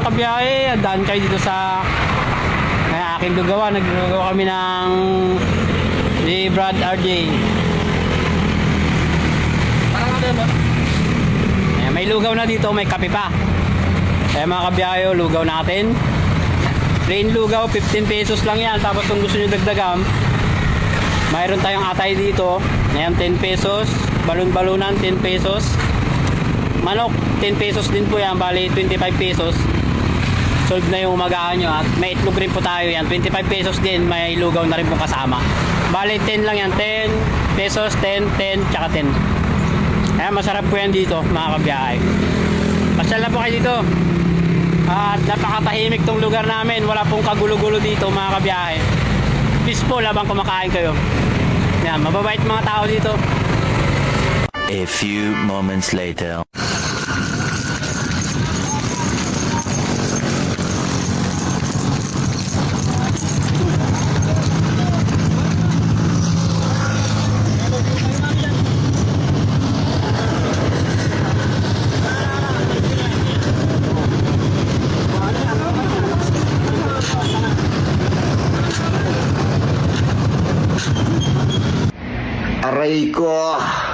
kabiyahe, daan kayo dito sa aking lugawan. Naglulugaw kami ng ni Brad RJ. Ayan, may lugaw na dito, may kape pa. Kaya mga kabiyahe, lugaw natin. Plain lugaw, 15 pesos lang yan. Tapos kung gusto nyo dagdagan, mayroon tayong atay dito. Ayan, 10 pesos. Balon-balunan, 10 pesos. Manok, 10 pesos din po yan. Bali, 25 pesos. Solve na yung umagahan nyo. At may itlog rin po tayo yan. 25 pesos din. May lugaw na rin po kasama. Bali, 10 lang yan. 10 pesos, 10, 10, tsaka 10. Ayan, masarap po yan dito, mga kabiyahe. Pasyal na po kayo dito. At napakatahimik tong lugar namin. Wala pong kagulo-gulo dito, mga kabiyahe. Peaceful habang kumakain kayo. Yan, mababait mga tao dito. A few moments later. Aray ko!